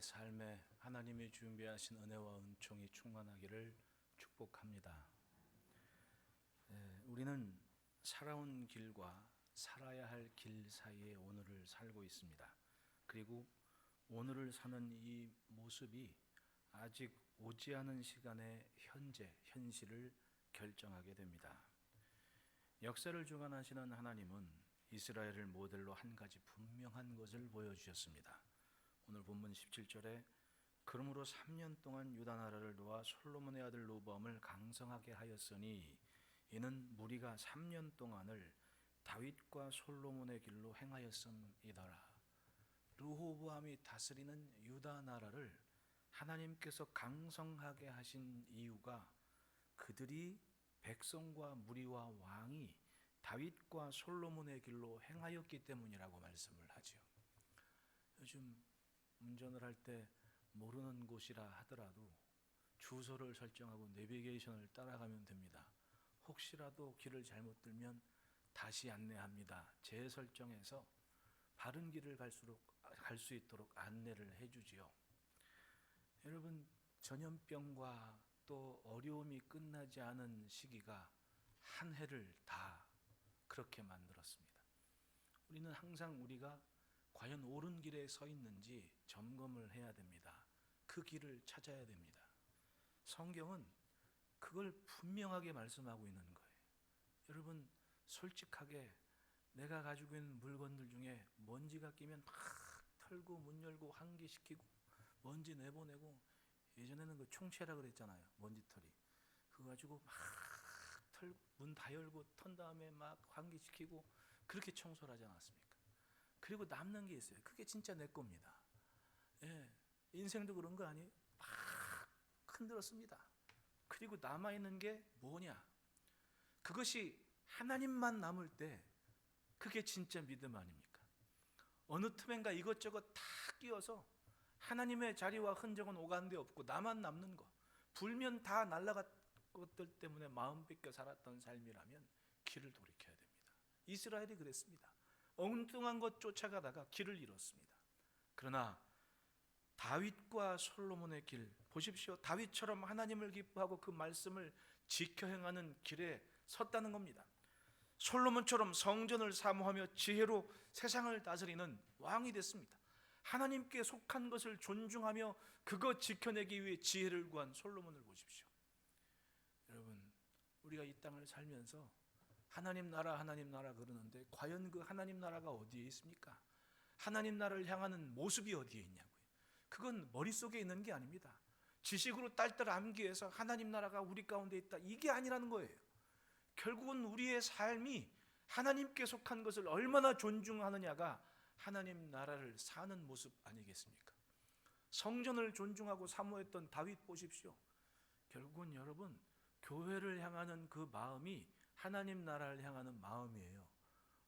삶에 하나님이 준비하신 은혜와 은총이 충만하기를 축복합니다. 우리는 살아온 길과 살아야 할 길 사이에 오늘을 살고 있습니다. 그리고 오늘을 사는 이 모습이 아직 오지 않은 시간의 현실을 결정하게 됩니다. 역사를 주관하시는 하나님은 이스라엘을 모델로 한 가지 분명한 것을 보여주셨습니다. 오늘 본문 17절에 그러므로 3년 동안 유다 나라를 도와 솔로몬의 아들 르호보암을 강성하게 하였으니 이는 무리가 3년 동안을 다윗과 솔로몬의 길로 행하였음이더라. 르호보암이 다스리는 유다 나라를 하나님께서 강성하게 하신 이유가 그들이 백성과 무리와 왕이 다윗과 솔로몬의 길로 행하였기 때문이라고 말씀을 하죠. 요즘 운전을 할 때 모르는 곳이라 하더라도 주소를 설정하고 내비게이션을 따라가면 됩니다. 혹시라도 길을 잘못 들면 다시 안내합니다. 재설정해서 바른 길을 갈 수 있도록 안내를 해주지요. 여러분, 전염병과 또 어려움이 끝나지 않은 시기가 한 해를 다 그렇게 만들었습니다. 우리는 항상 우리가 과연 옳은 길에 서 있는지 점검을 해야 됩니다. 그 길을 찾아야 됩니다. 성경은 그걸 분명하게 말씀하고 있는 거예요. 여러분, 솔직하게 내가 가지고 있는 물건들 중에 먼지가 끼면 막 털고 문 열고 환기시키고 먼지 내보내고, 예전에는 그 총채라 그랬잖아요. 먼지털이. 그거 가지고 막 털고 문 다 열고 턴 다음에 막 환기시키고 그렇게 청소를 하지 않았습니까? 그리고 남는 게 있어요. 그게 진짜 내 겁니다. 예, 인생도 그런 거 아니에요? 막 흔들었습니다. 그리고 남아있는 게 뭐냐? 그것이 하나님만 남을 때 그게 진짜 믿음 아닙니까? 어느 틈엔가 이것저것 다 끼어서 하나님의 자리와 흔적은 오간 데 없고 나만 남는 거, 불면 다 날아간 것들 때문에 마음 뺏겨 살았던 삶이라면 길을 돌이켜야 됩니다. 이스라엘이 그랬습니다. 엉뚱한 것 쫓아가다가 길을 잃었습니다. 그러나 다윗과 솔로몬의 길 보십시오. 다윗처럼 하나님을 기뻐하고 그 말씀을 지켜 행하는 길에 섰다는 겁니다. 솔로몬처럼 성전을 사모하며 지혜로 세상을 다스리는 왕이 됐습니다. 하나님께 속한 것을 존중하며 그것 지켜내기 위해 지혜를 구한 솔로몬을 보십시오. 여러분, 우리가 이 땅을 살면서 하나님 나라 그러는데 과연 그 하나님 나라가 어디에 있습니까? 하나님 나라를 향하는 모습이 어디에 있냐고요. 그건 머릿속에 있는 게 아닙니다. 지식으로 딸딸 암기해서 하나님 나라가 우리 가운데 있다, 이게 아니라는 거예요. 결국은 우리의 삶이 하나님께 속한 것을 얼마나 존중하느냐가 하나님 나라를 사는 모습 아니겠습니까? 성전을 존중하고 사모했던 다윗 보십시오. 결국은 여러분, 교회를 향하는 그 마음이 하나님 나라를 향하는 마음이에요.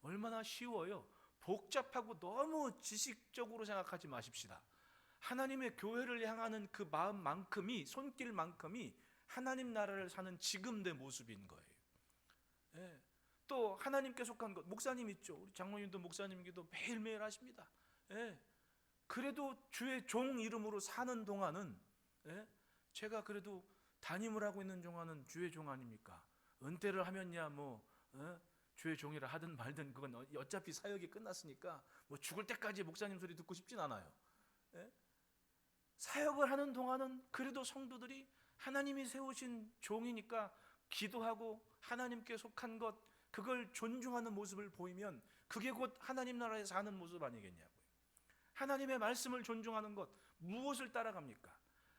얼마나 쉬워요. 복잡하고 너무 지식적으로 생각하지 마십시다. 하나님의 교회를 향하는 그 마음만큼이, 손길만큼이 하나님 나라를 사는 지금 내 모습인 거예요. 예. 또 하나님께 속한 것, 목사님 있죠. 우리 장로님도 목사님 기도 매일매일 하십니다. 예. 그래도 주의 종 이름으로 사는 동안은, 예? 제가 그래도 담임을 하고 있는 동안은 주의 종 아닙니까? 은퇴를 하면야 뭐 주의 종이라 하든 말든 그건 어차피 사역이 끝났으니까 뭐 죽을 때까지 목사님 소리 듣고 싶진 않아요. 예? 사역을 하는 동안은 그래도 성도들이 하나님이 세우신 종이니까 기도하고 하나님께 속한 것, 그걸 존중하는 모습을 보이면 그게 곧 하나님 나라에 사는 모습 아니겠냐고요. 하나님의 말씀을 존중하는 것, 무엇을 따라갑니까?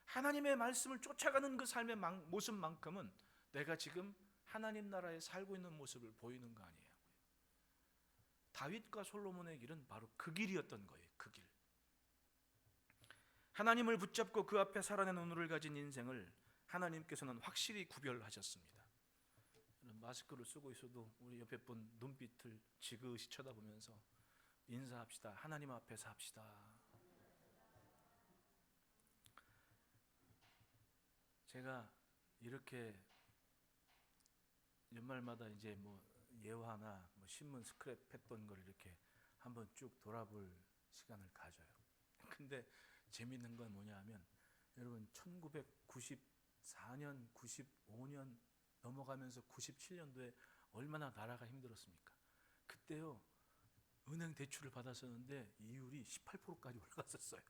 하나님의 말씀을 쫓아가는 그 삶의 모습만큼은 내가 지금 하나님 나라에 살고 있는 모습을 보이는 거 아니에요. 다윗과 솔로몬의 길은 바로 그 길이었던 거예요. 그 길. 하나님을 붙잡고 그 앞에 살아낸 오늘을 가진 인생을 하나님께서는 확실히 구별하셨습니다. 마스크를 쓰고 있어도 우리 옆에 분 눈빛을 지그시 쳐다보면서 인사합시다. 하나님 앞에서 합시다. 제가 이렇게 연말마다 이제 뭐 예화나 뭐 신문 스크랩 했던 걸 이렇게 한번 쭉 돌아볼 시간을 가져요. 근데 재밌는 건 뭐냐 하면 여러분 1994년, 95년 넘어가면서 97년도에 얼마나 나라가 힘들었습니까? 그때요 은행 대출을 받았었는데 이율이 18%까지 올라갔었어요.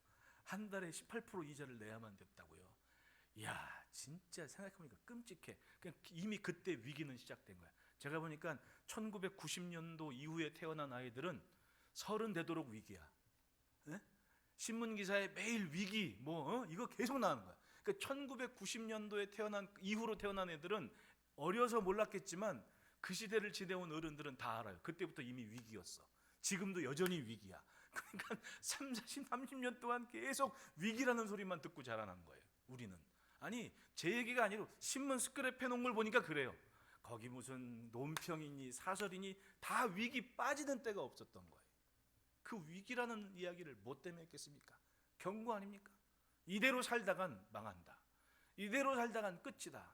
한 달에 18% 이자를 내야만 됐다고요. 이야 진짜 생각해보니까 끔찍해. 그냥 이미 그때 위기는 시작된 거야. 제가 보니까 1990년도 이후에 태어난 아이들은 30 되도록 위기야. 에? 신문 기사에 매일 위기 이거 계속 나오는 거야. 그러니까 1990년도에 태어난 이후로 태어난 애들은 어려서 몰랐겠지만 그 시대를 지내온 어른들은 다 알아요. 그때부터 이미 위기였어. 지금도 여전히 위기야. 그러니까 30, 30년 동안 계속 위기라는 소리만 듣고 자라난 거예요. 우리는. 아니 제 얘기가 아니고 신문 스크랩해 놓은 걸 보니까 그래요. 거기 무슨 논평이니 사설이니 다 위기 빠지는 때가 없었던 거예요. 그 위기라는 이야기를 뭐 때문에 했겠습니까? 경고 아닙니까? 이대로 살다간 망한다. 이대로 살다간 끝이다.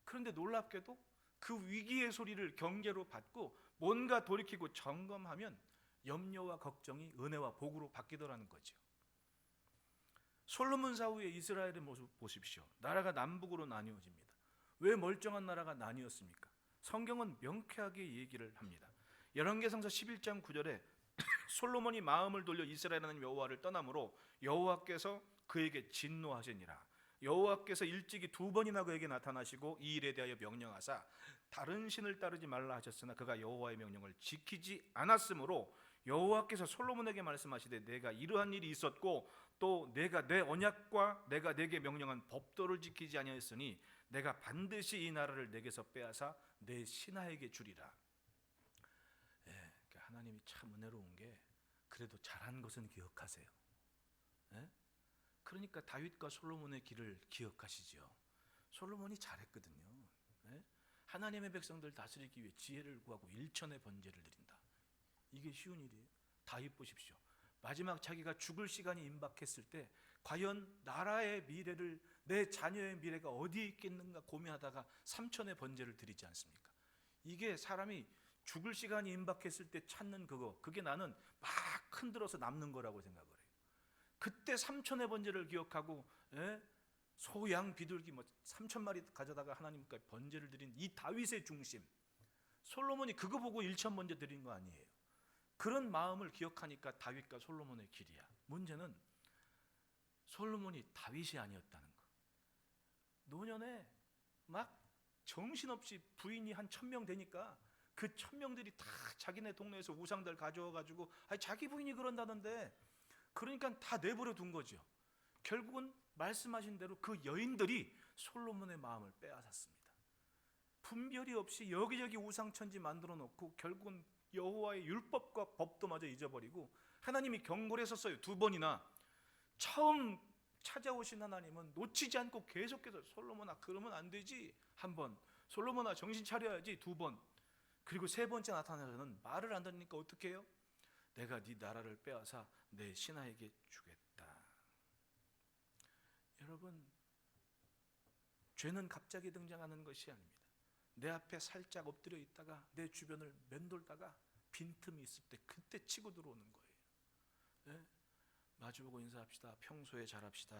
그런데 놀랍게도 그 위기의 소리를 경계로 받고 뭔가 돌이키고 점검하면 염려와 걱정이 은혜와 복으로 바뀌더라는 거죠. 솔로몬 사후의 이스라엘의 모습 보십시오. 나라가 남북으로 나뉘어집니다. 왜 멀쩡한 나라가 나뉘었습니까? 성경은 명쾌하게 얘기를 합니다. 열왕기상서 11장 9절에 솔로몬이 마음을 돌려 이스라엘 하나님 여호와를 떠남으로 여호와께서 그에게 진노하시니라. 여호와께서 일찍이 2번이나 그에게 나타나시고 이 일에 대하여 명령하사 다른 신을 따르지 말라 하셨으나 그가 여호와의 명령을 지키지 않았으므로 여호와께서 솔로몬에게 말씀하시되 내가 이러한 일이 있었고 또 내가 내 언약과 내가 내게 명령한 법도를 지키지 아니하였으니 내가 반드시 이 나라를 내게서 빼앗아 내 신하에게 주리라. 그러니까 하나님이 참 은혜로운 게 그래도 잘한 것은 기억하세요. 그러니까 다윗과 솔로몬의 길을 기억하시죠. 솔로몬이 잘했거든요. 하나님의 백성들 다스리기 위해 지혜를 구하고 일천의 번제를 드린다. 이게 쉬운 일이에요. 다윗 보십시오. 마지막 자기가 죽을 시간이 임박했을 때 과연 나라의 미래를 내 자녀의 미래가 어디에 있겠는가 고민하다가 3천의 번제를 드리지 않습니까? 이게 사람이 죽을 시간이 임박했을 때 찾는 그게 나는 막 흔들어서 남는 거라고 생각을 해요. 그때 3천의 번제를 기억하고 소, 양, 비둘기 3,000마리 가져다가 하나님께 번제를 드린 이 다윗의 중심. 솔로몬이 그거 보고 1천 번제 드린 거 아니에요. 그런 마음을 기억하니까 다윗과 솔로몬의 길이야. 문제는 솔로몬이 다윗이 아니었다는 거. 노년에 막 정신없이 부인이 한 1,000명 되니까 그 1,000명들이 다 자기네 동네에서 우상들 가져와가지고 자기 부인이 그런다던데 그러니까 다 내버려 둔 거죠. 결국은 말씀하신 대로 그 여인들이 솔로몬의 마음을 빼앗았습니다. 분별이 없이 여기저기 우상천지 만들어 놓고 결국은 여호와의 율법과 법도 마저 잊어버리고 하나님이 경고를 했었어요. 2번이나. 처음 찾아오신 하나님은 놓치지 않고 계속해서 솔로몬아 그러면 안 되지 1번, 솔로몬아 정신 차려야지 2번, 그리고 3번째 나타나서는 말을 안 듣니까 어떻게 해요? 내가 네 나라를 빼앗아 내 신하에게 주겠다. 여러분, 죄는 갑자기 등장하는 것이 아닙니다. 내 앞에 살짝 엎드려 있다가 내 주변을 맴돌다가 빈틈이 있을 때 그때 치고 들어오는 거예요. 마주보고 인사합시다. 평소에 잘합시다.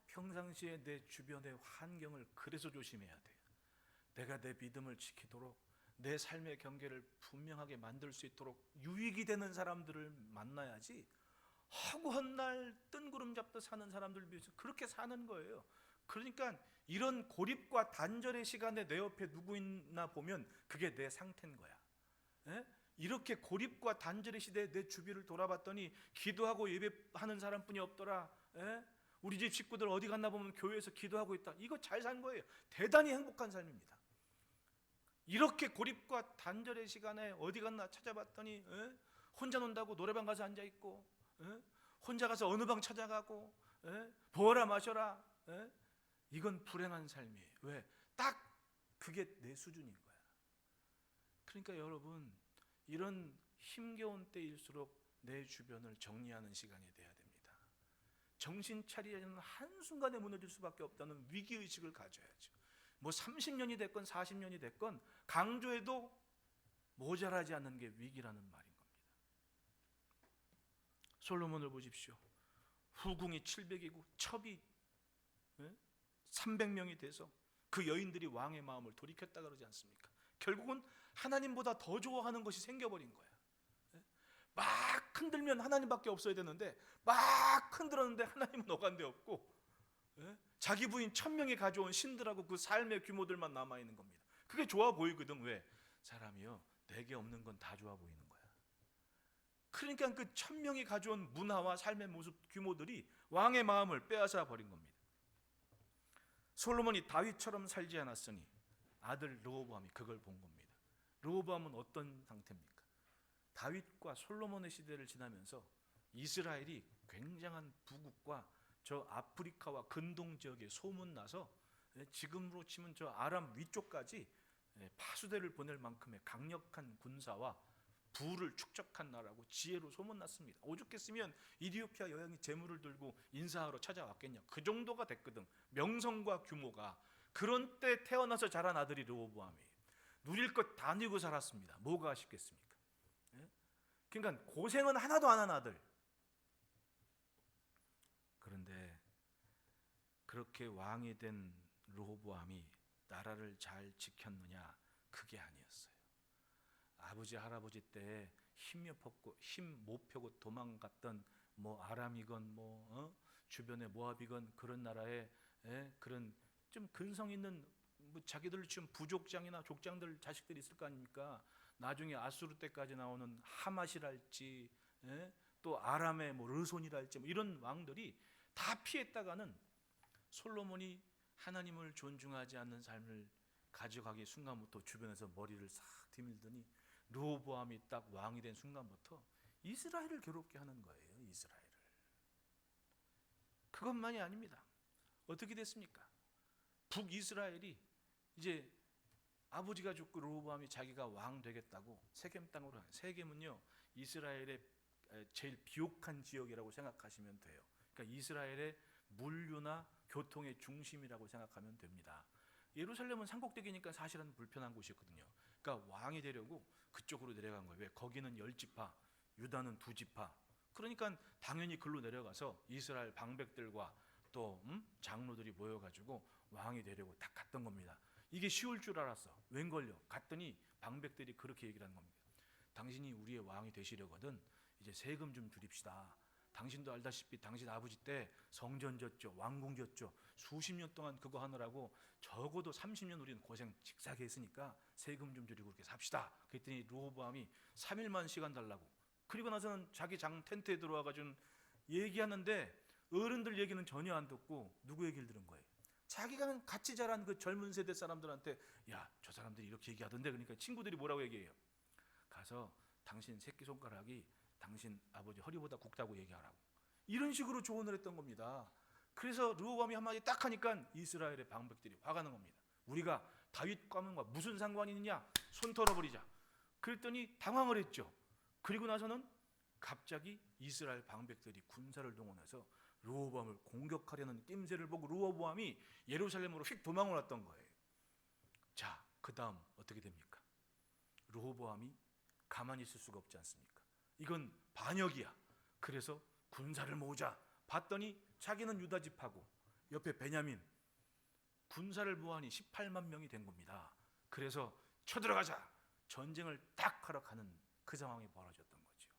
평상시에 내 주변의 환경을 그래서 조심해야 돼요. 내가 내 믿음을 지키도록 내 삶의 경계를 분명하게 만들 수 있도록 유익이 되는 사람들을 만나야지 하고 한 날 뜬구름 잡듯 사는 사람들 위해서 그렇게 사는 거예요. 그러니까 이런 고립과 단절의 시간에 내 옆에 누구 있나 보면 그게 내 상태인 거야. 이렇게 고립과 단절의 시대에 내 주위를 돌아봤더니 기도하고 예배하는 사람뿐이 없더라. 우리 집 식구들 어디 갔나 보면 교회에서 기도하고 있다. 이거 잘 산 거예요. 대단히 행복한 삶입니다. 이렇게 고립과 단절의 시간에 어디 갔나 찾아봤더니 혼자 논다고 노래방 가서 앉아있고 혼자 가서 어느 방 찾아가고 부어라 마셔라. 이건 불행한 삶이에요. 왜? 딱 그게 내 수준인 거야. 그러니까 여러분, 이런 힘겨운 때일수록 내 주변을 정리하는 시간이 돼야 됩니다. 정신 차리려는 한순간에 무너질 수밖에 없다는 위기의식을 가져야죠. 30년이 됐건 40년이 됐건 강조해도 모자라지 않는 게 위기라는 말인 겁니다. 솔로몬을 보십시오. 후궁이 700이고 첩이 300명이 돼서 그 여인들이 왕의 마음을 돌이켰다 그러지 않습니까? 결국은 하나님보다 더 좋아하는 것이 생겨버린 거야. 막 흔들면 하나님밖에 없어야 되는데 막 흔들었는데 하나님은 어간데 없고 자기 부인 1000명이 가져온 신들하고 그 삶의 규모들만 남아있는 겁니다. 그게 좋아 보이거든. 왜? 사람이요, 내게 없는 건 다 좋아 보이는 거야. 그러니까 그 1000명이 가져온 문화와 삶의 모습 규모들이 왕의 마음을 빼앗아 버린 겁니다. 솔로몬이 다윗처럼 살지 않았으니 아들 르호보암이 그걸 본 겁니다. 르호보암은 어떤 상태입니까? 다윗과 솔로몬의 시대를 지나면서 이스라엘이 굉장한 부국과 저 아프리카와 근동 지역에 소문나서 지금으로 치면 저 아람 위쪽까지 파수대를 보낼 만큼의 강력한 군사와 부를 축적한 나라고 지혜로 소문났습니다. 오죽했으면 이디오피아 여왕이 재물을 들고 인사하러 찾아왔겠냐. 그 정도가 됐거든. 명성과 규모가. 그런 때 태어나서 자란 아들이 르호보암이에요. 누릴 것 다 누리고 살았습니다. 뭐가 아쉽겠습니까? 그러니까 고생은 하나도 안 한 아들. 그런데 그렇게 왕이 된 르호보암이 나라를 잘 지켰느냐? 그게 아니었어요. 아버지 할아버지 때 힘 못 펴고 도망갔던 뭐 아람이건 주변의 모압이건 그런 나라에 그런 좀 근성 있는 뭐 자기들 지금 부족장이나 족장들 자식들이 있을 거 아닙니까? 나중에 아수르 때까지 나오는 하맛이랄지 또 아람의 뭐 르손이랄지 뭐 이런 왕들이 다 피했다가는 솔로몬이 하나님을 존중하지 않는 삶을 가져가기 순간부터 주변에서 머리를 싹 디밀더니 르호보암이 딱 왕이 된 순간부터 이스라엘을 괴롭게 하는 거예요. 이스라엘을. 그것만이 아닙니다. 어떻게 됐습니까? 북이스라엘이 이제 아버지가 죽고 르호보암이 자기가 왕 되겠다고 세겜 땅으로 가요. 세겜은요 이스라엘의 제일 비옥한 지역이라고 생각하시면 돼요. 그러니까 이스라엘의 물류나 교통의 중심이라고 생각하면 됩니다. 예루살렘은 산꼭대기니까 사실은 불편한 곳이었거든요. 그러니까 왕이 되려고 그쪽으로 내려간 거예요. 왜? 거기는 10지파, 유다는 2지파. 그러니까 당연히 글로 내려가서 이스라엘 방백들과 또 장로들이 모여가지고 왕이 되려고 딱 갔던 겁니다. 이게 쉬울 줄 알았어. 웬걸요? 갔더니 방백들이 그렇게 얘기를 하는 겁니다. 당신이 우리의 왕이 되시려거든 이제 세금 좀 줄입시다. 당신도 알다시피 당신 아버지 때 성전 졌죠, 왕궁 졌죠. 수십 년 동안 그거 하느라고 적어도 30년 우리는 고생 직사게 했으니까 세금 좀 줄이고 이렇게 삽시다. 그랬더니 르호보암이 3일만 시간 달라고. 그리고 나서는 자기 장 텐트에 들어와가지고 얘기하는데 어른들 얘기는 전혀 안 듣고 누구 얘기를 들은 거예요? 자기가 같이 자란 그 젊은 세대 사람들한테 야, 저 사람들이 이렇게 얘기하던데. 그러니까 친구들이 뭐라고 얘기해요? 가서 당신 새끼손가락이 당신 아버지 허리보다 굵다고 얘기하라고. 이런 식으로 조언을 했던 겁니다. 그래서 르호보암이 한마디 딱 하니까 이스라엘의 방백들이 화가 난 겁니다. 우리가 다윗 가문과 무슨 상관이 있느냐? 손 털어버리자. 그랬더니 당황을 했죠. 그리고 나서는 갑자기 이스라엘 방백들이 군사를 동원해서 르호보암을 공격하려는 낌새를 보고 르호보암이 예루살렘으로 휙 도망을 왔던 거예요. 자, 그 다음 어떻게 됩니까? 르호보암이 가만히 있을 수가 없지 않습니까? 이건 반역이야. 그래서 군사를 모으자. 봤더니 자기는 유다 지파고 옆에 베냐민 군사를 모아니 18만 명이 된 겁니다. 그래서 쳐들어가자. 전쟁을 딱 하러 가는 그 상황이 벌어졌던 거죠.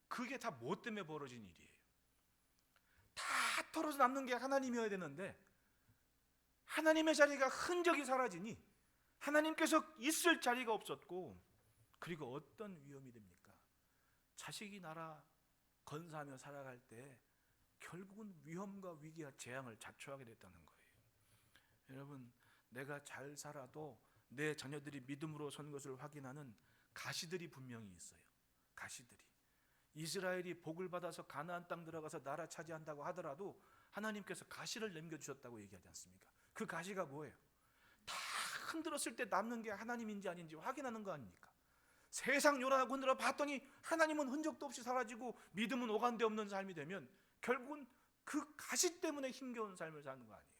그게 다 뭐 때문에 벌어진 일이에요? 다 털어서 남는 게 하나님이어야 되는데 하나님의 자리가 흔적이 사라지니 하나님께서 있을 자리가 없었고, 그리고 어떤 위험이 됩니까? 자식이 나라 건사하며 살아갈 때 결국은 위험과 위기와 재앙을 자초하게 됐다는 거예요. 여러분, 내가 잘 살아도 내 자녀들이 믿음으로 선 것을 확인하는 가시들이 분명히 있어요. 가시들이. 이스라엘이 복을 받아서 가나안 땅 들어가서 나라 차지한다고 하더라도 하나님께서 가시를 남겨주셨다고 얘기하지 않습니까? 그 가시가 뭐예요? 다 흔들었을 때 남는 게 하나님인지 아닌지 확인하는 거 아닙니까? 세상 요란하고 흔들어 봤더니 하나님은 흔적도 없이 사라지고 믿음은 오간데 없는 삶이 되면 결국은 그 가시 때문에 힘겨운 삶을 사는 거 아니에요.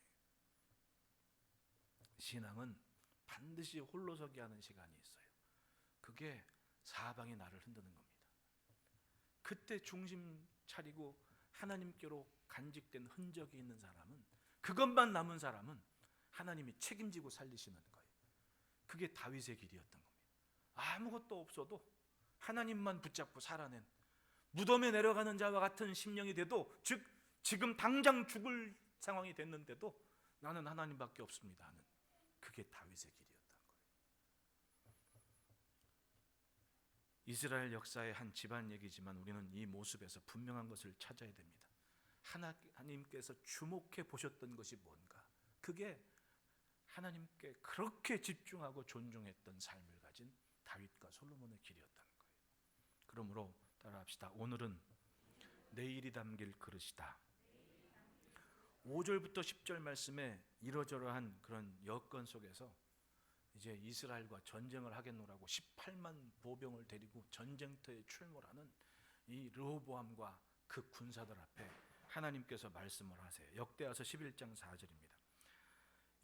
신앙은 반드시 홀로서기 하는 시간이 있어요. 그게 사방이 나를 흔드는 겁니다. 그때 중심 차리고 하나님께로 간직된 흔적이 있는 사람은, 그것만 남은 사람은 하나님이 책임지고 살리시는 거예요. 그게 다윗의 길이었던 겁니다. 아무것도 없어도 하나님만 붙잡고 살아낸, 무덤에 내려가는 자와 같은 심령이 돼도, 즉 지금 당장 죽을 상황이 됐는데도 나는 하나님밖에 없습니다 하는, 그게 다윗의 길이었던 거예요. 이스라엘 역사의 한 집안 얘기지만 우리는 이 모습에서 분명한 것을 찾아야 됩니다. 하나님께서 주목해 보셨던 것이 뭔가, 그게 하나님께 그렇게 집중하고 존중했던 삶을 가진 다윗과 솔로몬의 길이었다는 거예요. 그러므로 따라합시다. 오늘은 내일이 담길 그릇이다. 5절부터 10절 말씀에 이러저러한 그런 여건 속에서 이제 이스라엘과 전쟁을 하겠노라고 18만 보병을 데리고 전쟁터에 출몰하는 이 르호보암과 그 군사들 앞에 하나님께서 말씀을 하세요. 역대하서 11장 4절입니다.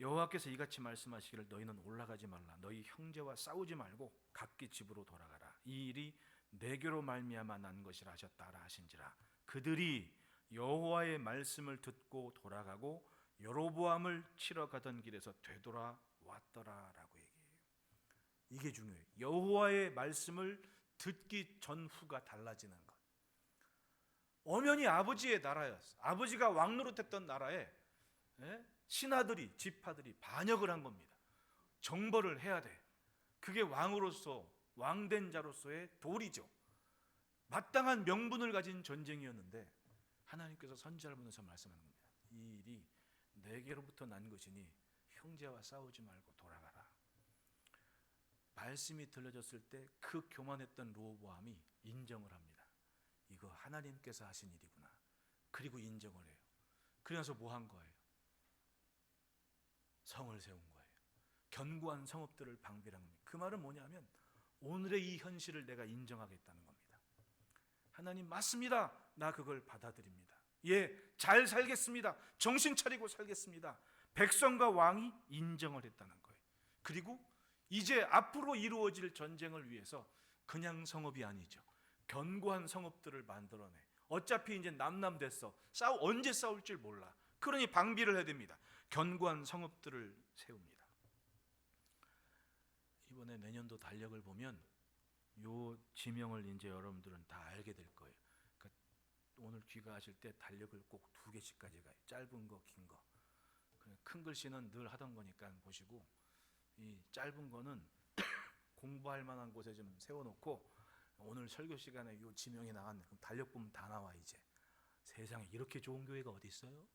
여호와께서 이같이 말씀하시기를 너희는 올라가지 말라. 너희 형제와 싸우지 말고 각기 집으로 돌아가라. 이 일이 내게로 말미암아 난 것이라 하셨다라 하신지라. 그들이 여호와의 말씀을 듣고 돌아가고 여로보암을 치러 가던 길에서 되돌아왔더라라고 얘기해요. 이게 중요해요. 여호와의 말씀을 듣기 전후가 달라지는 것. 엄연히 아버지의 나라였어. 아버지가 왕노릇했던 나라에 신하들이, 지파들이 반역을 한 겁니다. 정벌을 해야 돼. 그게 왕으로서, 왕된 자로서의 도리죠. 마땅한 명분을 가진 전쟁이었는데 하나님께서 선지자를 보내서 말씀하는 겁니다. 이 일이 내게로부터 난 것이니 형제와 싸우지 말고 돌아가라. 말씀이 들려졌을 때 그 교만했던 르호보암이 인정을 합니다. 이거 하나님께서 하신 일이구나. 그리고 인정을 해요. 그래서 뭐 한 거예요? 성을 세운 거예요. 견고한 성읍들을 방비한 겁니다. 그 말은 뭐냐면 오늘의 이 현실을 내가 인정하겠다는 겁니다. 하나님 맞습니다. 나 그걸 받아들입니다. 예, 잘 살겠습니다. 정신 차리고 살겠습니다. 백성과 왕이 인정을 했다는 거예요. 그리고 이제 앞으로 이루어질 전쟁을 위해서 그냥 성읍이 아니죠. 견고한 성읍들을 만들어내. 어차피 이제 남남됐어. 언제 싸울 줄 몰라. 그러니 방비를 해야 됩니다. 견고한 성읍들을 세웁니다. 이번에 내년도 달력을 보면 요 지명을 이제 여러분들은 다 알게 될 거예요. 그러니까 오늘 귀가하실 때 달력을 꼭 2개씩까지 가요. 짧은 거, 긴 거. 큰 글씨는 늘 하던 거니까 보시고, 이 짧은 거는 공부할 만한 곳에 좀 세워놓고, 오늘 설교 시간에 요 지명이 나왔네. 그럼 달력 보면 다 나와. 이제 세상에 이렇게 좋은 교회가 어디 있어요?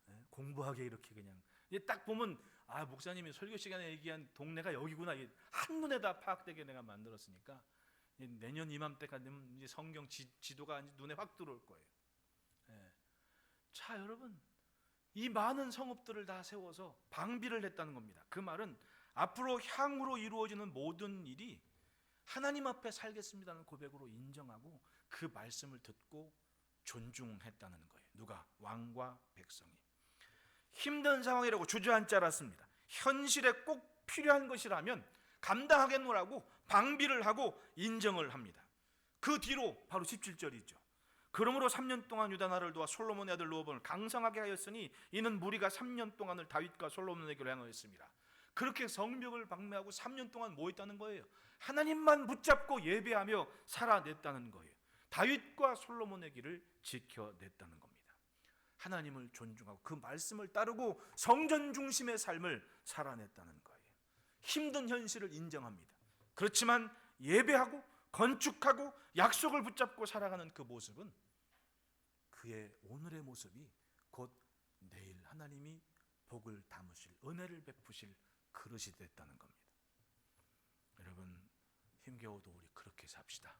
네? 공부하게 이렇게 그냥 이제 딱 보면 아, 목사님이 설교 시간에 얘기한 동네가 여기구나. 한눈에 다 파악되게 내가 만들었으니까 내년 이맘때가 되면 이제 성경 지도가 눈에 확 들어올 거예요. 네. 자, 여러분, 이 많은 성읍들을 다 세워서 방비를 했다는 겁니다. 그 말은 앞으로 향후로 이루어지는 모든 일이 하나님 앞에 살겠습니다는 고백으로 인정하고 그 말씀을 듣고 존중했다는 거예요. 누가? 왕과 백성이. 힘든 상황이라고 주저앉지 않았습니다. 현실에 꼭 필요한 것이라면 감당하겠노라고 방비를 하고 인정을 합니다. 그 뒤로 바로 17절이죠. 그러므로 3년 동안 유다 나라를 도와 솔로몬의 아들 르호보암을 강성하게 하였으니 이는 무리가 3년 동안을 다윗과 솔로몬에게로 향하였습니다. 그렇게 성벽을 방매하고 3년 동안 뭐 했다는 거예요? 하나님만 붙잡고 예배하며 살아냈다는 거예요. 다윗과 솔로몬의 길을 지켜냈다는 겁니다. 하나님을 존중하고 그 말씀을 따르고 성전 중심의 삶을 살아냈다는 거예요. 힘든 현실을 인정합니다. 그렇지만 예배하고 건축하고 약속을 붙잡고 살아가는 그 모습은 그의 오늘의 모습이 곧 내일 하나님이 복을 담으실, 은혜를 베푸실 그릇이 됐다는 겁니다. 여러분, 힘겨워도 우리 그렇게 삽시다.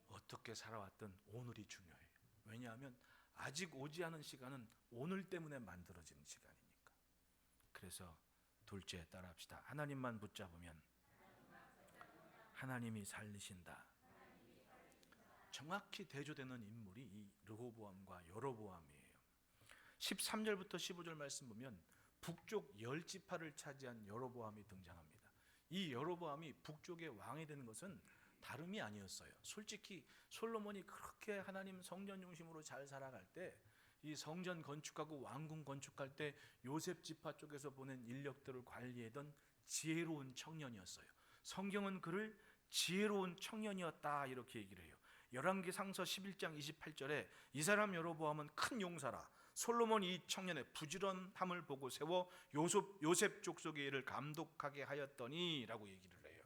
어떻게 살아왔든 오늘이 중요해요. 왜냐하면 아직 오지 않은 시간은 오늘 때문에 만들어지는 시간이니까. 그래서 둘째, 따라합시다. 하나님만 붙잡으면 하나님이 살리신다. 정확히 대조되는 인물이 이 르호보암과 여로보암이에요. 13절부터 15절 말씀 보면 북쪽 10지파를 차지한 여로보암이 등장합니다. 이 여로보암이 북쪽의 왕이 되는 것은 다름이 아니었어요. 솔직히 솔로몬이 그렇게 하나님 성전 중심으로 잘 살아갈 때, 이 성전 건축하고 왕궁 건축할 때 요셉 지파 쪽에서 보낸 인력들을 관리하던 지혜로운 청년이었어요. 성경은 그를 지혜로운 청년이었다 이렇게 얘기를 해요. 열왕기상서 11장 28절에 이 사람 여로보암은 큰 용사라. 솔로몬이 이 청년의 부지런함을 보고 세워 요셉 족속의 일을 감독하게 하였더니 라고 얘기를 해요.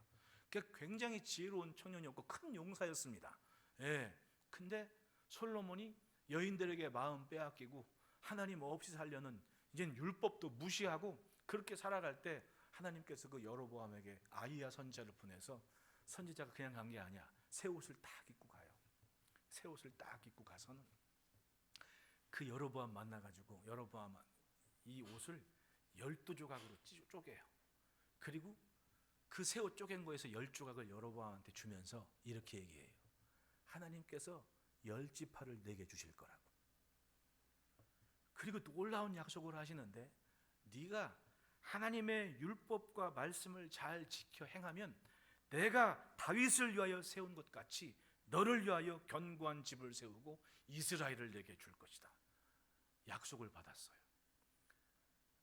그러니까 굉장히 지혜로운 청년이었고 큰 용사였습니다. 예. 근데 솔로몬이 여인들에게 마음 빼앗기고 하나님 없이 살려는 이젠 율법도 무시하고 그렇게 살아갈 때 하나님께서 그 여로보암에게 아이야 선지자를 보내서, 선지자가 그냥 간 게 아니야. 새 옷을 딱 입고 가요. 새 옷을 딱 입고 가서는 그 여로보암 만나가지고 여로보암은 이 옷을 12조각으로 쪼개요. 그리고 그 새 옷 쪼갠 거에서 10조각을 여로보암한테 주면서 이렇게 얘기해요. 하나님께서 10지파를 내게 주실 거라고. 그리고 놀라운 약속을 하시는데, 네가 하나님의 율법과 말씀을 잘 지켜 행하면 내가 다윗을 위하여 세운 것 같이 너를 위하여 견고한 집을 세우고 이스라엘을 내게 줄 것이다. 약속을 받았어요.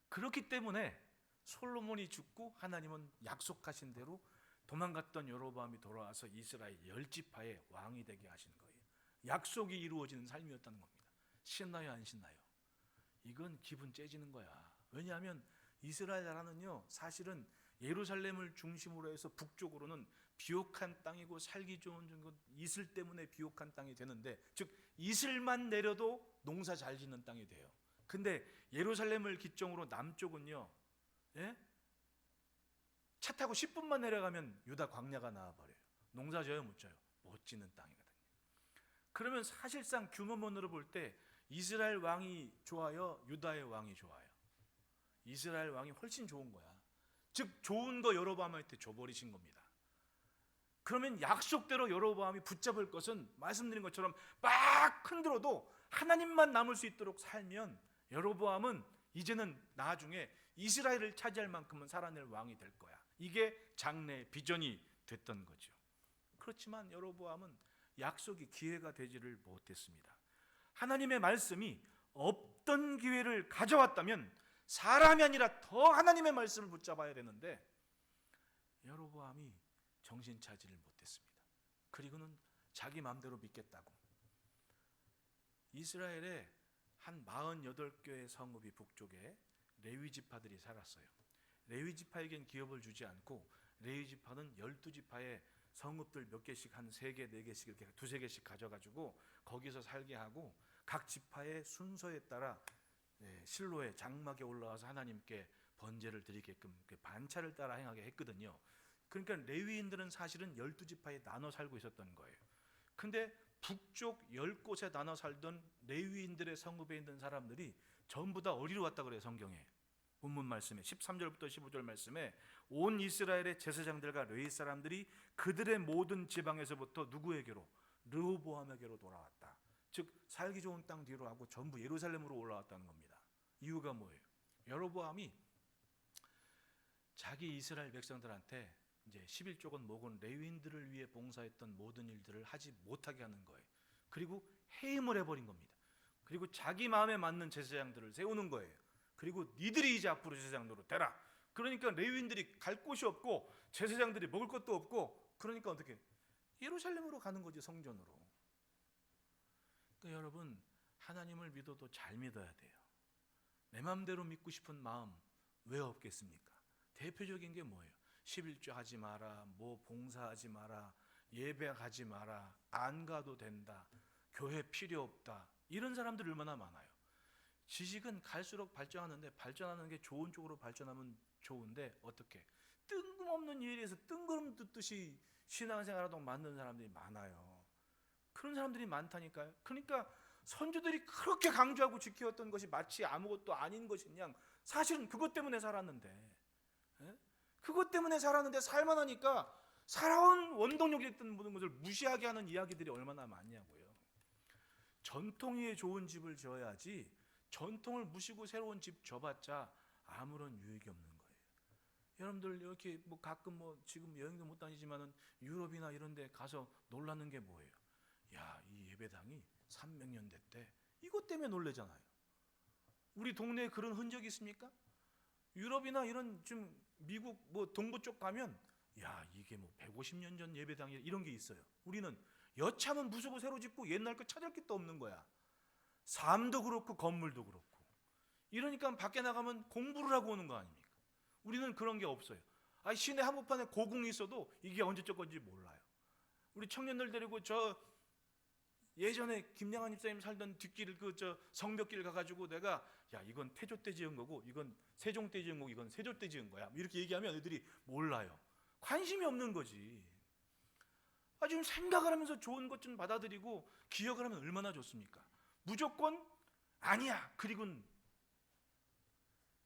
그렇기 때문에 솔로몬이 죽고 하나님은 약속하신 대로 도망갔던 여로보암이 돌아와서 이스라엘 10지파의 왕이 되게 하신 거예요. 약속이 이루어지는 삶이었다는 겁니다. 신나요 안 신나요? 이건 기분 째지는 거야. 왜냐하면 이스라엘 나라는요, 사실은 예루살렘을 중심으로 해서 북쪽으로는 비옥한 땅이고 살기 좋은 곳, 이슬 때문에 비옥한 땅이 되는데, 즉 이슬만 내려도 농사 잘 짓는 땅이 돼요. 근데 예루살렘을 기점으로 남쪽은요, 예? 차 타고 10분만 내려가면 유다 광야가 나와버려요. 농사 져요 못 져요? 못 짓는 땅이거든요. 그러면 사실상 규모만으로 볼 때 이스라엘 왕이 좋아요, 유다의 왕이 좋아요? 이스라엘 왕이 훨씬 좋은 거야. 즉 좋은 거 여로보암한테 줘버리신 겁니다. 그러면 약속대로 여로보암이 붙잡을 것은 말씀드린 것처럼 막 흔들어도 하나님만 남을 수 있도록 살면 여로보암은 이제는 나중에 이스라엘을 차지할 만큼은 살아낼 왕이 될 거야. 이게 장래의 비전이 됐던 거죠. 그렇지만 여로보암은 약속이 기회가 되지를 못했습니다. 하나님의 말씀이 없던 기회를 가져왔다면 사람이 아니라 더 하나님의 말씀을 붙잡아야 되는데 여로보암이 정신 차지를 못했습니다. 그리고는 자기 마음대로 믿겠다고 이스라엘에 한 48교의 성읍이 북쪽에 레위 지파들이 살았어요. 레위 지파에겐 기업을 주지 않고 레위 지파는 12지파의 성읍들 몇 개씩 한 3개, 4개씩 이렇게 2-3개씩 가져가지고 거기서 살게 하고 각 지파의 순서에 따라 실로의 장막에 올라와서 하나님께 번제를 드리게끔 반차를 따라 행하게 했거든요. 그러니까 레위인들은 사실은 12지파에 나눠 살고 있었던 거예요. 근데 북쪽 10곳에 나눠 살던 레위인들의 성읍에 있는 사람들이 전부 다 어디로 왔다 그래요? 성경에 본문 말씀에 13절부터 15절 말씀에 온 이스라엘의 제사장들과 레위 사람들이 그들의 모든 지방에서부터 누구에게로? 르호보암에게로 돌아왔다. 즉 살기 좋은 땅 뒤로 하고 전부 예루살렘으로 올라왔다는 겁니다. 이유가 뭐예요? 여로보암이 자기 이스라엘 백성들한테 이제 11조건 목은 레위인들을 위해 봉사했던 모든 일들을 하지 못하게 하는 거예요. 그리고 해임을 해버린 겁니다. 그리고 자기 마음에 맞는 제사장들을 세우는 거예요. 그리고 니들이 이제 앞으로 제사장으로 되라. 그러니까 레위인들이 갈 곳이 없고 제사장들이 먹을 것도 없고, 그러니까 어떻게? 예루살렘으로 가는 거지, 성전으로. 그러니까 여러분, 하나님을 믿어도 잘 믿어야 돼요. 내 마음대로 믿고 싶은 마음 왜 없겠습니까? 대표적인 게 뭐예요? 11조 하지 마라, 뭐 봉사하지 마라, 예배 가지 마라, 안 가도 된다, 교회 필요 없다, 이런 사람들 얼마나 많아요. 지식은 갈수록 발전하는데 발전하는 게 좋은 쪽으로 발전하면 좋은데 어떻게? 뜬금없는 일에서 뜬구름 듣듯이 신앙생활하다 만든 사람들이 많아요. 그런 사람들이 많다니까요. 그러니까 선조들이 그렇게 강조하고 지켜왔던 것이 마치 아무것도 아닌 것인 양 사실은 그것 때문에 살았는데, 그것 때문에 살았는데 살만하니까 살아온 원동력이 됐던 모든 것을 무시하게 하는 이야기들이 얼마나 많냐고요. 전통 위에 좋은 집을 지어야지 전통을 무시고 새로운 집 져봤자 아무런 유익이 없는 거예요. 여러분들 이렇게 뭐 가끔 뭐 지금 여행도 못 다니지만은 유럽이나 이런 데 가서 놀라는 게 뭐예요? 야, 이 예배당이 300년 됐대. 이것 때문에 놀래잖아요. 우리 동네에 그런 흔적이 있습니까? 유럽이나 이런 좀 미국 뭐 동부 쪽 가면 야, 이게 뭐 150년 전 예배당이 이런 게 있어요. 우리는 여차하면 부수고 새로 짓고 옛날 거 찾을 게 또 없는 거야. 삶도 그렇고 건물도 그렇고. 이러니까 밖에 나가면 공부를 하고 오는 거 아닙니까? 우리는 그런 게 없어요. 시내 한복판에 고궁이 있어도 이게 언제적 건지 몰라요. 우리 청년들 데리고 저 예전에 김양한 집사님 살던 뒷길 성벽길 가가지고 내가 야, 이건 태조 때 지은 거고 이건 세종 때 지은 거고 이건 세조 때 지은 거야, 이렇게 얘기하면 애들이 몰라요. 관심이 없는 거지. 좀 생각을 하면서 좋은 것 좀 받아들이고 기억을 하면 얼마나 좋습니까? 무조건 아니야 그리고는.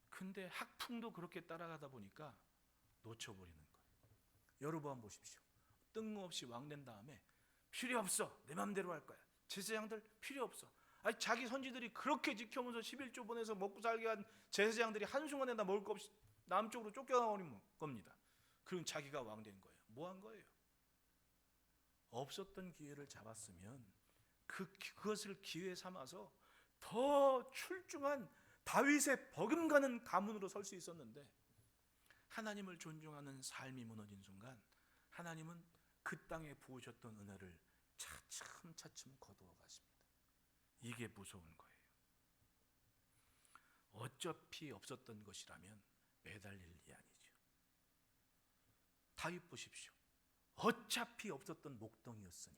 근데 학풍도 그렇게 따라가다 보니까 놓쳐버리는 거예요. 여러분 보십시오. 뜬금없이 왕된 다음에 필요 없어, 내 맘대로 할 거야, 제사장들 필요 없어. 자기 선지들이 그렇게 지켜오면서 11조 보내서 먹고 살게 한 제사장들이 한순간에 다 먹을 거 없이 남쪽으로 쫓겨나버린 겁니다. 그럼 자기가 왕된 거예요. 뭐 한 거예요? 없었던 기회를 잡았으면 그것을 기회 삼아서 더 출중한 다윗의 버금가는 가문으로 설 수 있었는데, 하나님을 존중하는 삶이 무너진 순간 하나님은 그 땅에 부으셨던 은혜를 차츰차츰 거두어 가십니다. 이게 무서운 거예요. 어차피 없었던 것이라면 매달릴 일이 아니죠. 다윗 보십시오. 어차피 없었던 목동이었으니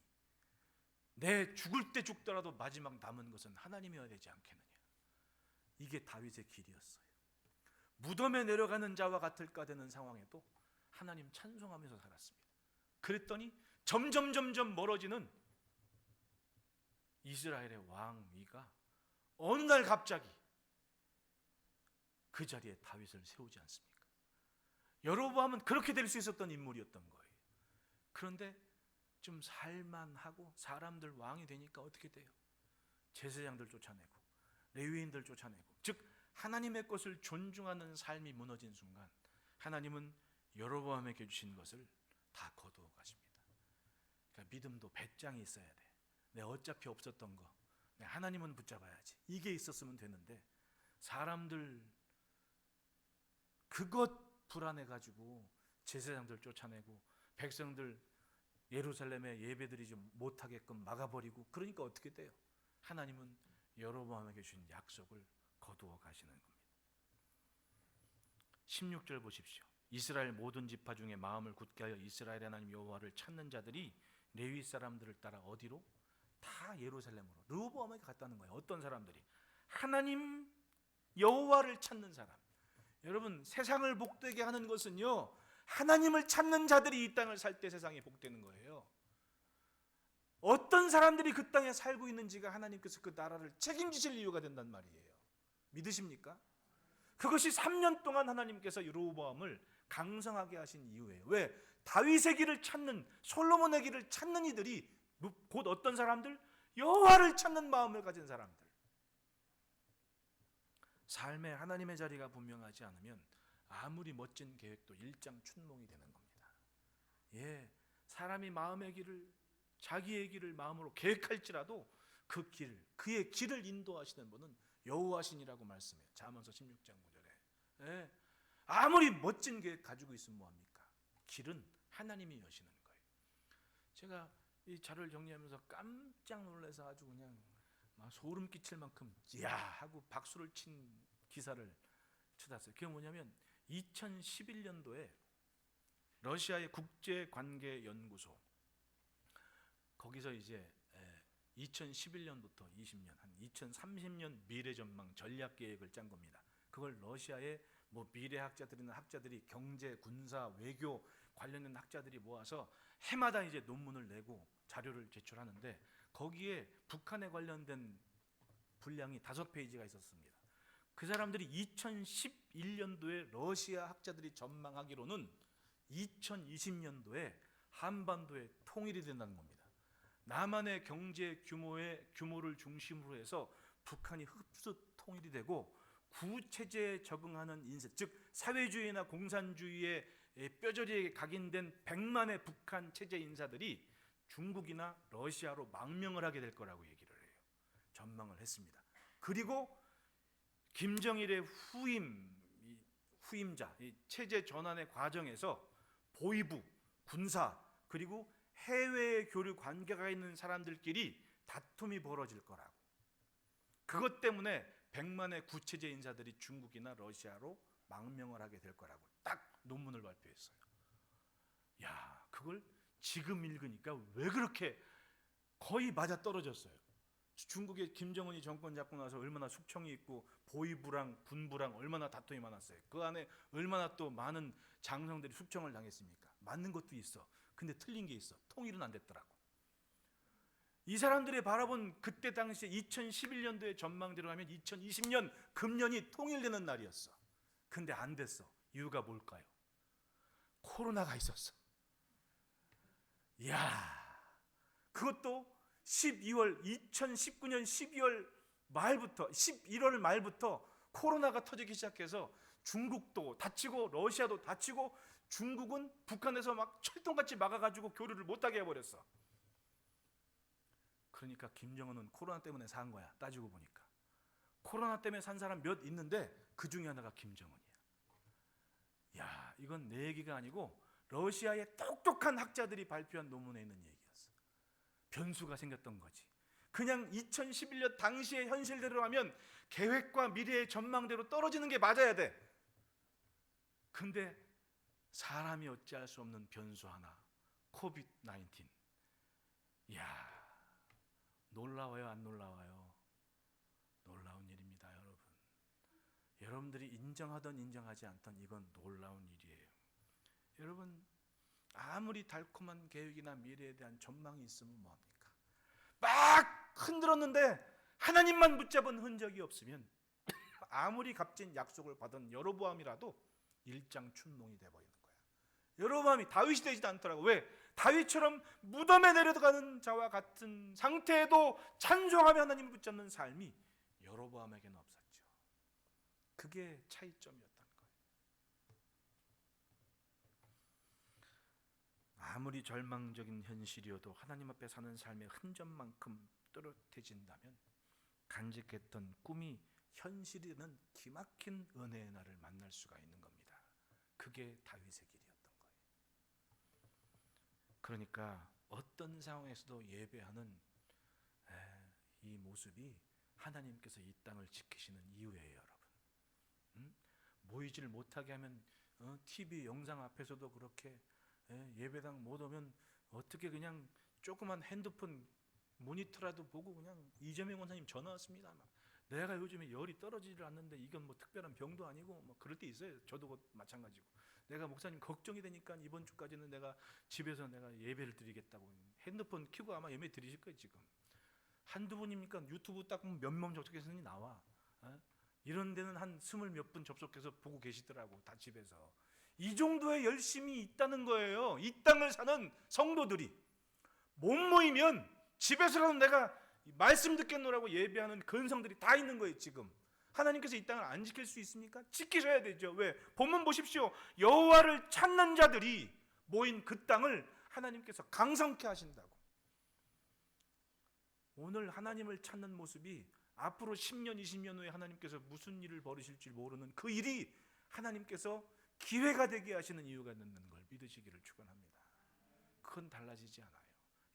내 죽을 때 죽더라도 마지막 남은 것은 하나님이어야 되지 않겠느냐. 이게 다윗의 길이었어요. 무덤에 내려가는 자와 같을까 되는 상황에도 하나님 찬송하면서 살았습니다. 그랬더니 점점 멀어지는 이스라엘의 왕위가 어느 날 갑자기 그 자리에 다윗을 세우지 않습니까? 여로보암은 그렇게 될 수 있었던 인물이었던 거예요. 그런데 좀 살만하고 사람들 왕이 되니까 어떻게 돼요? 제사장들 쫓아내고 레위인들 쫓아내고, 즉 하나님의 것을 존중하는 삶이 무너진 순간 하나님은 여로보암에게 주신 것을 다 거두어 가십니다. 그러니까 믿음도 배짱이 있어야 돼. 내가 어차피 없었던 거 하나님은 붙잡아야지, 이게 있었으면 되는데 사람들 그것 불안해가지고 제사장들 쫓아내고 백성들 예루살렘에 예배드리지 못하게끔 막아버리고, 그러니까 어떻게 돼요? 하나님은 여로보암에게 주신 약속을 거두어 가시는 겁니다. 16절 보십시오. 이스라엘 모든 지파 중에 마음을 굳게 하여 이스라엘 하나님 여호와를 찾는 자들이 레위 사람들을 따라 어디로? 다 예루살렘으로 르호보암에게 갔다는 거예요. 어떤 사람들이? 하나님 여호와를 찾는 사람. 여러분, 세상을 복되게 하는 것은요, 하나님을 찾는 자들이 이 땅을 살 때 세상이 복되는 거예요. 어떤 사람들이 그 땅에 살고 있는지가 하나님께서 그 나라를 책임지실 이유가 된단 말이에요. 믿으십니까? 그것이 3년 동안 하나님께서 르호보암을 강성하게 하신 이유예요. 왜? 다윗의 길을 찾는, 솔로몬의 길을 찾는 이들이 곧 어떤 사람들? 여호와를 찾는 마음을 가진 사람들. 삶에 하나님의 자리가 분명하지 않으면 아무리 멋진 계획도 일장춘몽이 되는 겁니다. 사람이 마음의 길을, 자기의 길을 마음으로 계획할지라도 그 길, 그의 길을 인도하시는 분은 여호와신이라고 말씀해요. 잠언서 16장 9절에. 아무리 멋진 계획 가지고 있으면 뭐합니까? 길은 하나님이 여시는 거예요. 제가 이 자료를 정리하면서 깜짝 놀라서 아주 그냥 막 소름 끼칠 만큼 야 하고 박수를 친 기사를 찾았어요. 그게 뭐냐면 2011년도에 러시아의 국제관계연구소, 거기서 이제 2011년부터 20년, 한 2030년 미래전망 전략계획을 짠 겁니다. 그걸 러시아의 뭐 미래학자들이나 학자들이, 경제, 군사, 외교 관련된 학자들이 모아서 해마다 이제 논문을 내고 자료를 제출하는데, 거기에 북한에 관련된 분량이 5페이지가 있었습니다. 그 사람들이 2011년도에 러시아 학자들이 전망하기로는 2020년도에 한반도에 통일이 된다는 겁니다. 남한의 경제 규모를 중심으로 해서 북한이 흡수 통일이 되고 구체제에 적응하는 인사, 즉 사회주의나 공산주의에 뼈저리게 각인된 100만의 북한 체제 인사들이 중국이나 러시아로 망명을 하게 될 거라고 얘기를 해요. 전망을 했습니다. 그리고 김정일의 후임자, 이 체제 전환의 과정에서 보위부, 군사, 그리고 해외 교류 관계가 있는 사람들끼리 다툼이 벌어질 거라고. 그것 때문에 100만의 구체제 인사들이 중국이나 러시아로 망명을 하게 될 거라고 딱 논문을 발표했어요. 야, 그걸 지금 읽으니까 왜 그렇게 거의 맞아 떨어졌어요. 중국의 김정은이 정권 잡고 나서 얼마나 숙청이 있고 보위부랑 군부랑 얼마나 다툼이 많았어요. 그 안에 얼마나 또 많은 장성들이 숙청을 당했습니까? 맞는 것도 있어. 근데 틀린 게 있어. 통일은 안 됐더라고. 이 사람들이 바라본 그때 당시에 2011년도의 전망대로 하면 2020년 금년이 통일되는 날이었어. 근데 안 됐어. 이유가 뭘까요? 코로나가 있었어. 이야, 그것도 2019년 12월 말부터 11월 말부터 코로나가 터지기 시작해서 중국도 다치고 러시아도 다치고 중국은 북한에서 막 철통같이 막아가지고 교류를 못하게 해버렸어. 그러니까 김정은은 코로나 때문에 산 거야. 따지고 보니까 코로나 때문에 산 사람 몇 있는데 그 중에 하나가 김정은이야. 야, 이건 내 얘기가 아니고 러시아의 똑똑한 학자들이 발표한 논문에 있는 얘기였어. 변수가 생겼던 거지. 그냥 2011년 당시의 현실대로 하면 계획과 미래의 전망대로 떨어지는 게 맞아야 돼. 근데 사람이 어찌할 수 없는 변수 하나, 코비드-19. 이야, 놀라워요, 안 놀라워요? 놀라운 일입니다, 여러분. 여러분들이 인정하든 인정하지 않든 이건 놀라운 일이에요. 여러분, 아무리 달콤한 계획이나 미래에 대한 전망이 있으면 뭐합니까? 막 흔들었는데 하나님만 붙잡은 흔적이 없으면 아무리 값진 약속을 받은 여로보암이라도 일장춘몽이 돼버리는 거야. 여로보암이 다윗이 되지도 않더라고. 왜? 다윗처럼 무덤에 내려가는 자와 같은 상태에도 찬송하며 하나님을 붙잡는 삶이 여로보암에게는 없었죠. 그게 차이점이었던 거예요. 아무리 절망적인 현실이어도 하나님 앞에 사는 삶의 흔적만큼 뚜렷해진다면 간직했던 꿈이 현실이 되는 기막힌 은혜의 날을 만날 수가 있는 겁니다. 그게 다윗의 길이었던 거예요. 그러니까 어떤 상황에서도 예배하는 이 모습이 하나님께서 이 땅을 지키시는 이유예요, 여러분. 모이지를 못하게 하면 TV 영상 앞에서도 그렇게 예배당 못 오면 어떻게 그냥 조그만 핸드폰 모니터라도 보고 그냥 이재명 원사님 전화 왔습니다. 막 내가 요즘에 열이 떨어지질 않는데 이건 뭐 특별한 병도 아니고 뭐 그럴 때 있어요. 저도 마찬가지고. 내가 목사님 걱정이 되니까 이번 주까지는 내가 집에서 내가 예배를 드리겠다고. 핸드폰 켜고 아마 예배 드리실 거예요 지금. 한두 분입니까? 유튜브 딱 보면 몇명 접속해서는 나와. 이런 데는 한 20몇 분 접속해서 보고 계시더라고. 다 집에서. 이 정도의 열심이 있다는 거예요. 이 땅을 사는 성도들이 못 모이면 집에서라도 내가 말씀 듣겠노라고 예배하는 근성들이 다 있는 거예요. 지금 하나님께서 이 땅을 안 지킬 수 있습니까? 지키셔야 되죠. 왜? 본문 보십시오. 여호와를 찾는 자들이 모인 그 땅을 하나님께서 강성케 하신다고. 오늘 하나님을 찾는 모습이 앞으로 10년 20년 후에 하나님께서 무슨 일을 벌이실지 모르는 그 일이 하나님께서 기회가 되게 하시는 이유가 있는 걸 믿으시기를 축원합니다. 그건 달라지지 않아요.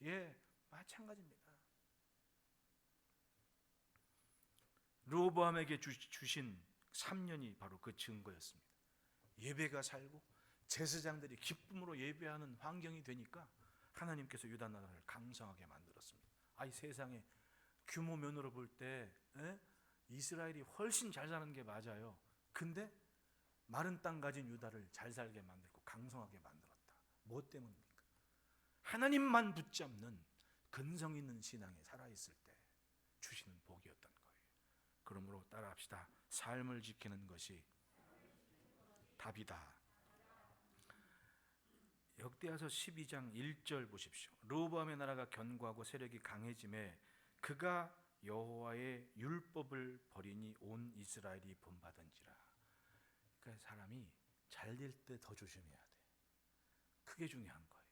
예, 마찬가지입니다. 르호보암에게 주신 3년이 바로 그 증거였습니다. 예배가 살고 제사장들이 기쁨으로 예배하는 환경이 되니까 하나님께서 유다 나라를 강성하게 만들었습니다. 아이 세상에 규모면으로 볼 때 이스라엘이 훨씬 잘 사는 게 맞아요. 근데 마른 땅 가진 유다를 잘 살게 만들고 강성하게 만들었다. 뭐 때문입니까? 하나님만 붙잡는 근성 있는 신앙에 살아있을 때 주시는 복이었던 거예요. 그러므로 따라합시다. 삶을 지키는 것이 답이다. 역대하서 12장 1절 보십시오. 르호보암의 나라가 견고하고 세력이 강해짐에 그가 여호와의 율법을 버리니 온 이스라엘이 본받은지라. 그러니까 사람이 잘 될 때 더 조심해야 돼. 그게 중요한 거예요.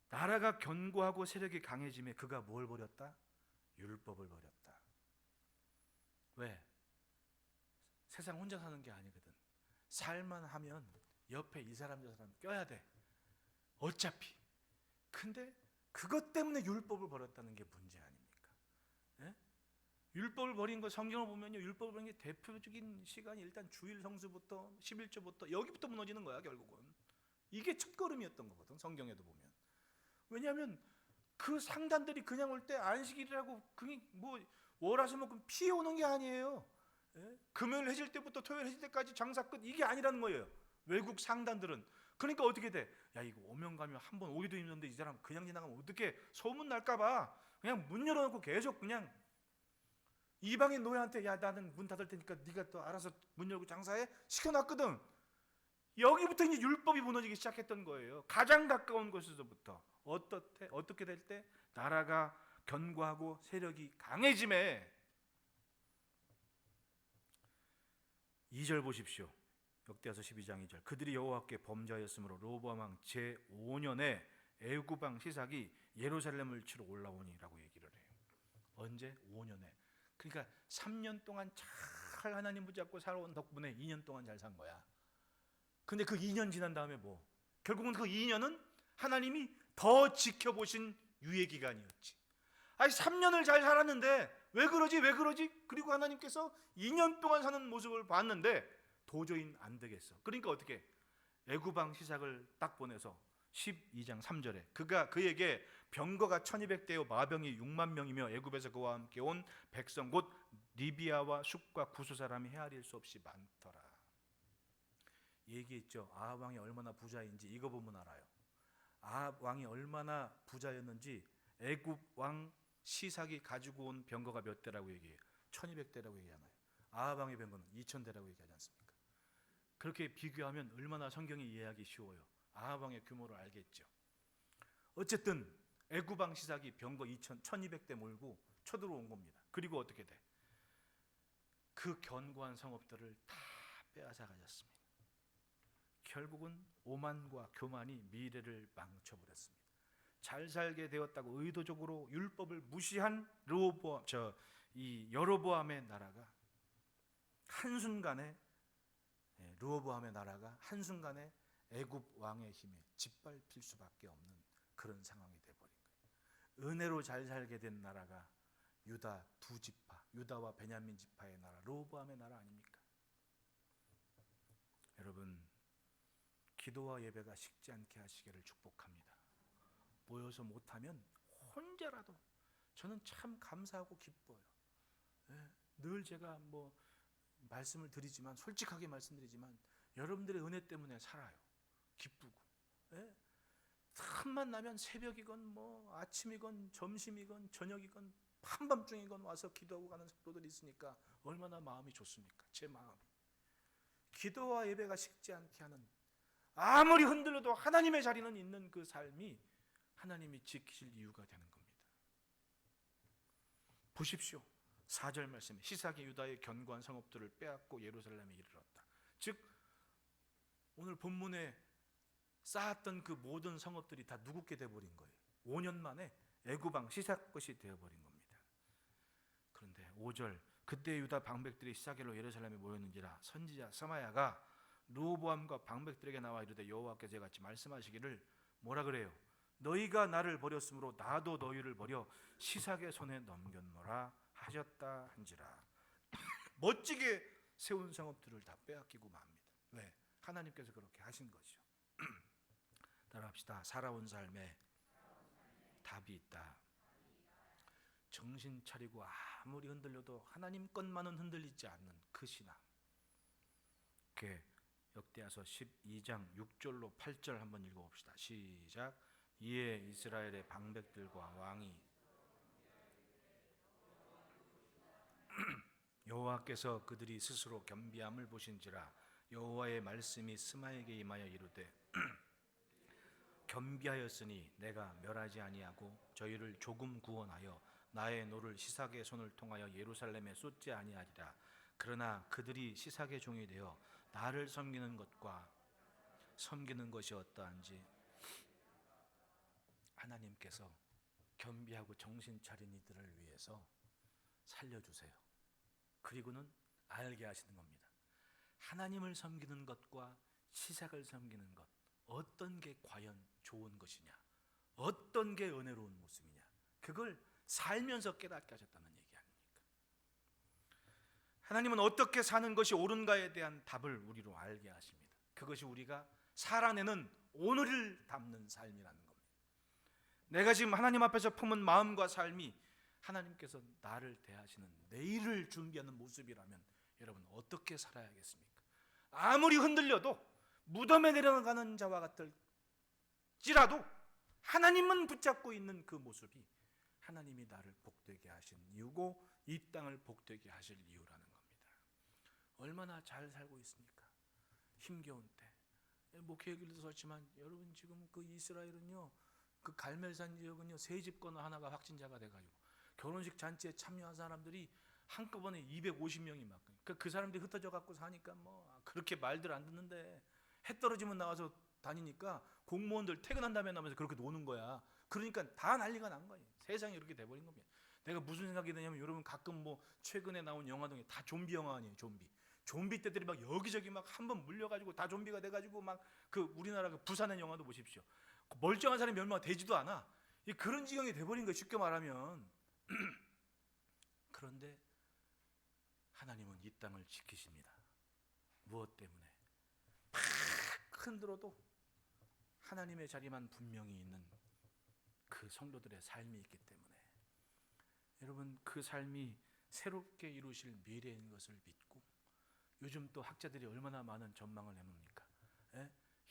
나라가 견고하고 세력이 강해짐에 그가 뭘 버렸다? 율법을 버렸다. 왜? 세상 혼자 사는 게 아니거든. 살만 하면 옆에 이 사람 저 사람 껴야 돼. 어차피. 근데 그것 때문에 율법을 버렸다는 게 문제 아닙니까? 예? 율법을 버린 거 성경을 보면요, 율법을 버린 게 대표적인 시간이 일단 주일 성수부터 11조부터 여기부터 무너지는 거야. 결국은 이게 첫걸음이었던 거거든. 성경에도 보면. 왜냐하면 그 상단들이 그냥 올 때 안식일이라고 그게 뭐 월화수목금 피해 오는 게 아니에요. 예? 금요일 해질 때부터 토요일 해질 때까지 장사 끝, 이게 아니라는 거예요. 외국 상단들은. 그러니까 어떻게 돼? 야, 이거 오면 가면 한 번 오기도 힘든데 이 사람 그냥 지나가면 어떻게 소문 날까 봐 그냥 문 열어놓고 계속 그냥 이방인 노예한테, 야, 나는 문 닫을 테니까 네가 또 알아서 문 열고 장사해 시켜놨거든. 여기부터 이제 율법이 무너지기 시작했던 거예요. 가장 가까운 곳에서부터. 어떻게 될 때? 나라가 견고하고 세력이 강해짐에. 2절 보십시오. 역대하서 12장 2절. 그들이 여호와께 범죄하였으므로 로보암 왕 제5년에 애굽 왕 시삭이 예루살렘을 치러 올라오니라고 얘기를 해요. 언제? 5년에. 그러니까 3년 동안 잘 하나님 붙잡고 살아온 덕분에 2년 동안 잘 산 거야. 근데 그 2년 지난 다음에 뭐? 결국은 그 2년은 하나님이 더 지켜보신 유예 기간이었지. 아니 3년을 잘 살았는데 왜 그러지? 그리고 하나님께서 2년 동안 사는 모습을 봤는데 도저히 안 되겠어. 그러니까 어떻게? 애굽 왕 시삭을 딱 보내서 12장 3절에 그에게 병거가 1200대요 마병이 6만 명이며 애굽에서 그와 함께 온 백성 곧 리비아와 숫과 구스 사람이 헤아릴 수 없이 많더라. 얘기했죠. 아합 왕이 얼마나 부자인지 이거 보면 알아요. 아합 왕이 얼마나 부자였는지 애굽 왕 시삭이 가지고 온 병거가 몇 대라고 얘기해요? 1200대라고 얘기하나요? 아합 왕의 병거는 2000대라고 얘기하지 않습니까? 그렇게 비교하면 얼마나 성경이 이해하기 쉬워요. 아합 왕의 규모를 알겠죠. 어쨌든 애굽 왕 시삭이 병거 1200대 몰고 쳐들어온 겁니다. 그리고 어떻게 돼? 그 견고한 성읍들을 다 빼앗아 가졌습니다. 결국은 오만과 교만이 미래를 망쳐버렸습니다. 잘 살게 되었다고 의도적으로 율법을 무시한 여로보암의 나라가 한순간에 애굽 왕의 힘에 짓밟힐 수밖에 없는 그런 상황이 되어버린 거예요. 은혜로 잘 살게 된 나라가 유다 두 지파, 유다와 베냐민 지파의 나라, 르호보암의 나라 아닙니까? 여러분, 기도와 예배가 식지 않게 하시기를 축복합니다. 모여서 못하면 혼자라도 저는 참 감사하고 기뻐요. 늘 제가 뭐 말씀을 드리지만, 솔직하게 말씀드리지만 여러분들의 은혜 때문에 살아요. 기쁘고. 틈만 나면 새벽이건 뭐 아침이건 점심이건 저녁이건 한밤중이건 와서 기도하고 가는 성도들이 있으니까 얼마나 마음이 좋습니까? 제 마음이. 기도와 예배가 식지 않게 하는, 아무리 흔들려도 하나님의 자리는 있는 그 삶이 하나님이 지키실 이유가 되는 겁니다. 보십시오. 4절 말씀에 시삭이 유다의 견고한 성읍들을 빼앗고 예루살렘에 이르렀다. 즉 오늘 본문에 쌓았던 그 모든 성읍들이 다 누구께 되어버린 거예요. 5년 만에 애굽 왕 시삭 것이 되어버린 겁니다. 그런데 5절, 그때 유다 방백들이 시삭에로 예루살렘에 모였는지라 선지자 스마야가 르호보암과 방백들에게 나와 이르되 여호와께서 이같이 말씀하시기를 뭐라 그래요? 너희가 나를 버렸으므로 나도 너희를 버려 시삭의 손에 넘겼노라 하셨다 한지라. 멋지게 세운 성읍들을 다 빼앗기고 맙니다. 왜? 하나님께서 그렇게 하신 거죠. 따라합시다. 살아온 삶에 답이 있다. 정신 차리고 아무리 흔들려도 하나님 것만은 흔들리지 않는 그 신앙. 그게 역대하서 12장 6절로 8절 한번 읽어봅시다. 시작. 이에 이스라엘의 방백들과 왕이 여호와께서 그들이 스스로 겸비함을 보신지라 여호와의 말씀이 스마에게 임하여 이르되 겸비하였으니 내가 멸하지 아니하고 저희를 조금 구원하여 나의 노를 시삭의 손을 통하여 예루살렘에 쏟지 아니하리라. 그러나 그들이 시삭의 종이 되어 나를 섬기는 것과 섬기는 것이 어떠한지 하나님께서 겸비하고 정신 차린 이들을 위해서 살려주세요. 그리고는 알게 하시는 겁니다. 하나님을 섬기는 것과 시삭을 섬기는 것, 어떤 게 과연 좋은 것이냐, 어떤 게 은혜로운 모습이냐, 그걸 살면서 깨닫게 하셨다는 얘기 아닙니까? 하나님은 어떻게 사는 것이 옳은가에 대한 답을 우리로 알게 하십니다. 그것이 우리가 살아내는 오늘을 담는 삶이라는 겁니다. 내가 지금 하나님 앞에서 품은 마음과 삶이 하나님께서 나를 대하시는 내일을 준비하는 모습이라면 여러분 어떻게 살아야겠습니까? 아무리 흔들려도 무덤에 내려가는 자와 같을지라도 하나님은 붙잡고 있는 그 모습이 하나님이 나를 복되게 하신 이유고 이 땅을 복되게 하실 이유라는 겁니다. 얼마나 잘 살고 있습니까? 힘겨운 때 목회 얘기도 썼지만 여러분 지금 그 이스라엘은요, 그 갈멜산 지역은요, 세 집권 하나가 확진자가 돼가지고 결혼식 잔치에 참여한 사람들이 한꺼번에 250명이 막 그 사람들이 흩어져 갖고 사니까 뭐 그렇게 말들 안 듣는데 해 떨어지면 나와서 다니니까 공무원들 퇴근한 다음에 나면서 그렇게 노는 거야. 그러니까 다 난리가 난 거예요. 세상이 이렇게 돼버린 겁니다. 내가 무슨 생각이 드냐면 여러분 가끔 뭐 최근에 나온 영화 중에 다 좀비 영화 아니에요. 좀비 떼들이 막 여기저기 막 한번 물려가지고 다 좀비가 돼가지고 막 그 우리나라 그 부산의 영화도 보십시오. 멀쩡한 사람이 얼마 되지도 않아. 그런 지경이 돼버린 거예요. 쉽게 말하면. 그런데 하나님은 이 땅을 지키십니다. 무엇 때문에? 팍 흔들어도 하나님의 자리만 분명히 있는 그 성도들의 삶이 있기 때문에 여러분 그 삶이 새롭게 이루실 미래인 것을 믿고, 요즘 또 학자들이 얼마나 많은 전망을 해놓습니까?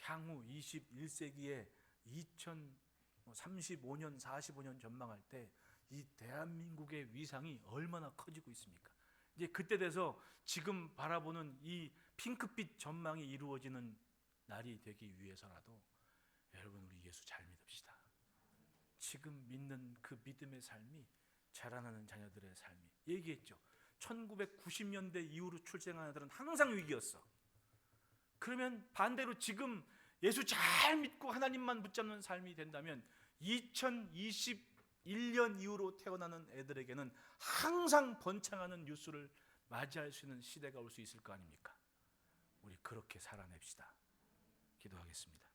향후 21세기에 2035년 45년 전망할 때 이 대한민국의 위상이 얼마나 커지고 있습니까? 이제 그때 돼서 지금 바라보는 이 핑크빛 전망이 이루어지는 날이 되기 위해서라도 여러분 우리 예수 잘 믿읍시다. 지금 믿는 그 믿음의 삶이 자라나는 자녀들의 삶이, 얘기했죠. 1990년대 이후로 출생한 아들은 항상 위기였어. 그러면 반대로 지금 예수 잘 믿고 하나님만 붙잡는 삶이 된다면 2021년 이후로 태어나는 애들에게는 항상 번창하는 뉴스를 맞이할 수 있는 시대가 올 수 있을 거 아닙니까? 우리 그렇게 살아냅시다. 기도하겠습니다.